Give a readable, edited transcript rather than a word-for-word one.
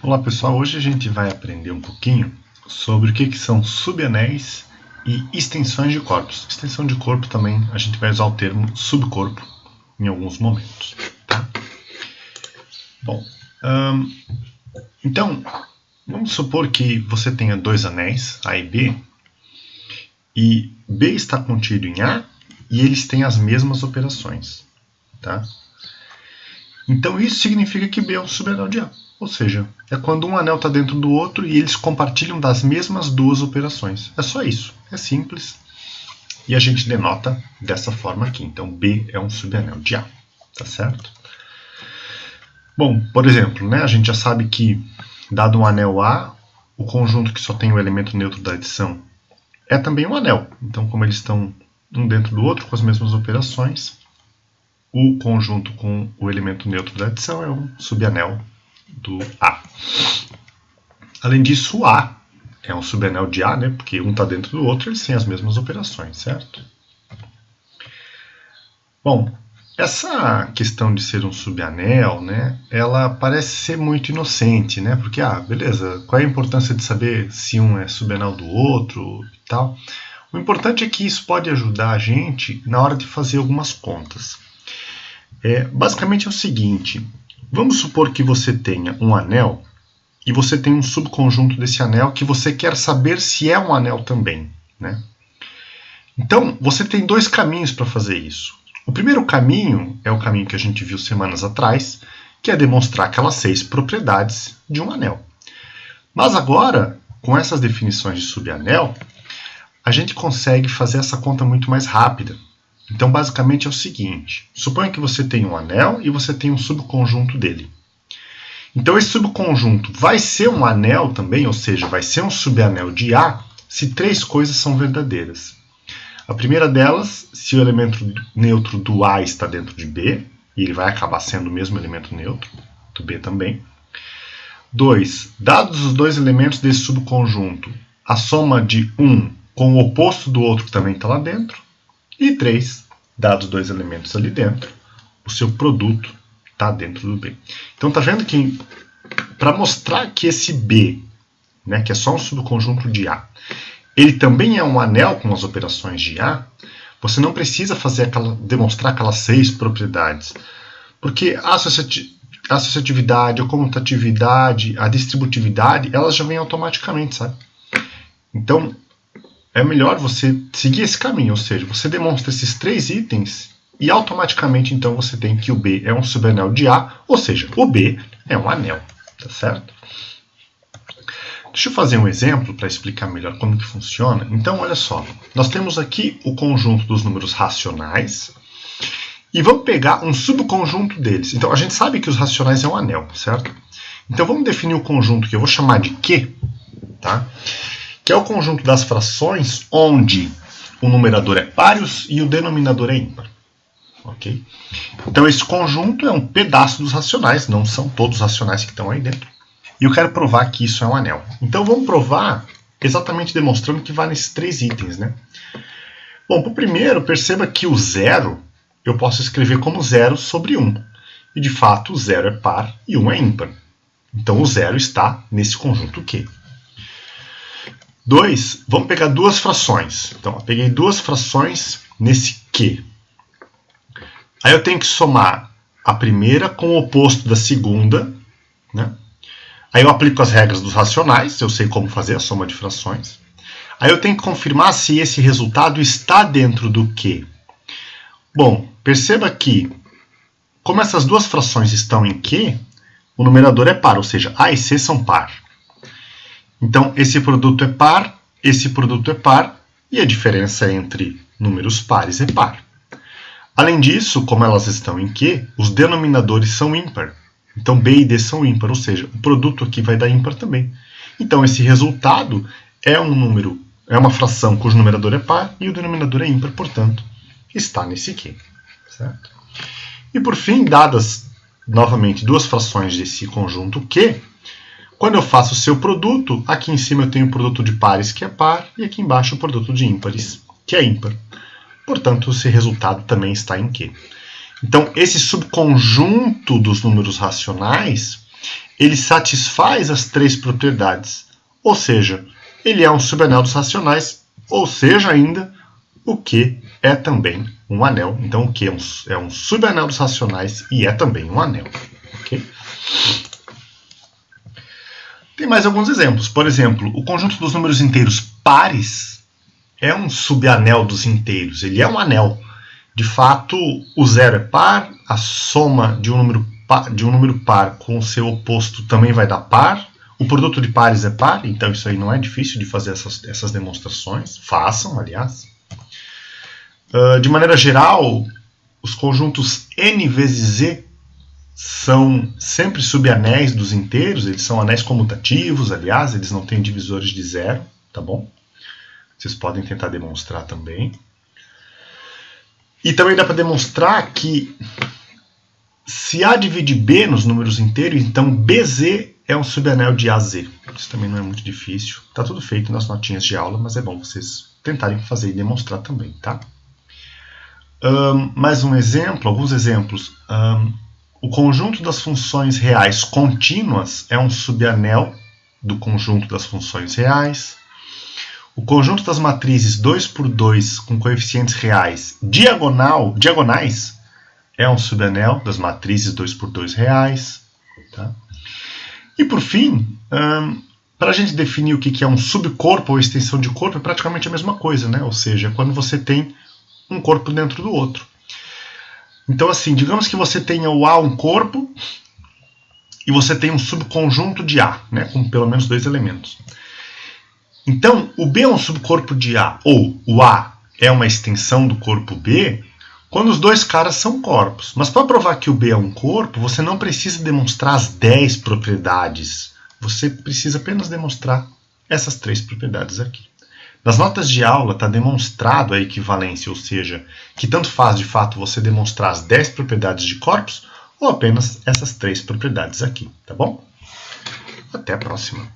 Olá pessoal, hoje a gente vai aprender um pouquinho sobre o que são subanéis e extensões de corpos. Extensão de corpo também a gente vai usar o termo subcorpo em alguns momentos. Tá? Bom, então vamos supor que você tenha dois anéis, A e B está contido em A e eles têm as mesmas operações. Tá? Então isso significa que B é um subanel de A. Ou seja, é quando um anel está dentro do outro e eles compartilham das mesmas duas operações. É só isso. É simples. E a gente denota dessa forma aqui. Então, B é um subanel de A. Tá certo? Bom, por exemplo, né, a gente já sabe que, dado um anel A, o conjunto que só tem o elemento neutro da adição é também um anel. Então, como eles estão um dentro do outro com as mesmas operações, o conjunto com o elemento neutro da adição é um subanel do A. Além disso, o A é um subanel de A, né? Porque um está dentro do outro, eles têm as mesmas operações, certo? Bom, essa questão de ser um subanel, né? Ela parece ser muito inocente, né? Porque, beleza, qual é a importância de saber se um é subanel do outro e tal? O importante é que isso pode ajudar a gente na hora de fazer algumas contas. Basicamente é o seguinte, vamos supor que você tenha um anel e você tem um subconjunto desse anel que você quer saber se é um anel também, né? Então, você tem dois caminhos para fazer isso. O primeiro caminho é o caminho que a gente viu semanas atrás, que é demonstrar aquelas 6 propriedades de um anel. Mas agora, com essas definições de subanel, a gente consegue fazer essa conta muito mais rápida. Então, basicamente é o seguinte, suponha que você tem um anel e você tem um subconjunto dele. Então, esse subconjunto vai ser um anel também, ou seja, vai ser um subanel de A, se 3 coisas são verdadeiras. A primeira delas, se o elemento neutro do A está dentro de B, e ele vai acabar sendo o mesmo elemento neutro, do B também. 2, dados os dois elementos desse subconjunto, a soma de um com o oposto do outro que também está lá dentro. E 3, dados dois elementos ali dentro, o seu produto está dentro do B. Então tá vendo que para mostrar que esse B, né, que é só um subconjunto de A, ele também é um anel com as operações de A, você não precisa demonstrar aquelas 6 propriedades. Porque a associatividade, a comutatividade, a distributividade, elas já vêm automaticamente, sabe? Então, é melhor você seguir esse caminho, ou seja, você demonstra esses 3 itens e automaticamente então você tem que o B é um subanel de A, ou seja, o B é um anel, tá certo? Deixa eu fazer um exemplo para explicar melhor como que funciona. Então, olha só, nós temos aqui o conjunto dos números racionais e vamos pegar um subconjunto deles. Então, a gente sabe que os racionais é um anel, certo? Então, vamos definir o conjunto que eu vou chamar de Q, tá? Que é o conjunto das frações onde o numerador é par e o denominador é ímpar. Ok? Então, esse conjunto é um pedaço dos racionais, não são todos os racionais que estão aí dentro. E eu quero provar que isso é um anel. Então, vamos provar exatamente demonstrando que vai nesses 3 itens, né? Bom, para o primeiro, perceba que o 0 eu posso escrever como 0 sobre 1. E, de fato, o 0 é par e 1 é ímpar. Então, o 0 está nesse conjunto Q. 2, vamos pegar 2 frações. Então, eu peguei 2 frações nesse Q. Aí eu tenho que somar a primeira com o oposto da segunda, né? Aí eu aplico as regras dos racionais, eu sei como fazer a soma de frações. Aí eu tenho que confirmar se esse resultado está dentro do Q. Bom, perceba que, como essas 2 frações estão em Q, o numerador é par, ou seja, A e C são par. Então, esse produto é par, esse produto é par, e a diferença entre números pares é par. Além disso, como elas estão em Q, os denominadores são ímpar. Então, B e D são ímpar, ou seja, o produto aqui vai dar ímpar também. Então, esse resultado é uma fração cujo numerador é par e o denominador é ímpar, portanto, está nesse Q. Certo? E, por fim, dadas, novamente, 2 frações desse conjunto Q, quando eu faço o seu produto, aqui em cima eu tenho o produto de pares, que é par, e aqui embaixo o produto de ímpares, que é ímpar. Portanto, esse resultado também está em Q. Então, esse subconjunto dos números racionais ele satisfaz as três propriedades, ou seja, ele é um subanel dos racionais, ou seja ainda, o Q é também um anel. Então o Q é um subanel dos racionais e é também um anel. Okay? Tem mais alguns exemplos. Por exemplo, o conjunto dos números inteiros pares é um subanel dos inteiros. Ele é um anel. De fato, o zero é par, a soma de um número par com o seu oposto também vai dar par. O produto de pares é par, então isso aí não é difícil de fazer essas demonstrações. Façam, aliás. De maneira geral, os conjuntos n vezes z são sempre subanéis dos inteiros, eles são anéis comutativos, aliás, eles não têm divisores de zero, tá bom? Vocês podem tentar demonstrar também. E também dá para demonstrar que se A divide B nos números inteiros, então BZ é um subanel de AZ. Isso também não é muito difícil. Está tudo feito nas notinhas de aula, mas é bom vocês tentarem fazer e demonstrar também, tá? Mais um exemplo, alguns exemplos. O conjunto das funções reais contínuas é um subanel do conjunto das funções reais. O conjunto das matrizes 2 por 2 com coeficientes reais diagonais é um subanel das matrizes 2 por 2 reais. Tá? E por fim, para a gente definir o que é um subcorpo ou extensão de corpo, é praticamente a mesma coisa, né? Ou seja, quando você tem um corpo dentro do outro. Então, assim, digamos que você tenha o A um corpo e você tem um subconjunto de A, né, com pelo menos dois elementos. Então, o B é um subcorpo de A, ou o A é uma extensão do corpo B, quando os dois caras são corpos. Mas para provar que o B é um corpo, você não precisa demonstrar as 10 propriedades. Você precisa apenas demonstrar essas 3 propriedades aqui. Nas notas de aula está demonstrado a equivalência, ou seja, que tanto faz de fato você demonstrar as 10 propriedades de corpos ou apenas essas 3 propriedades aqui, tá bom? Até a próxima.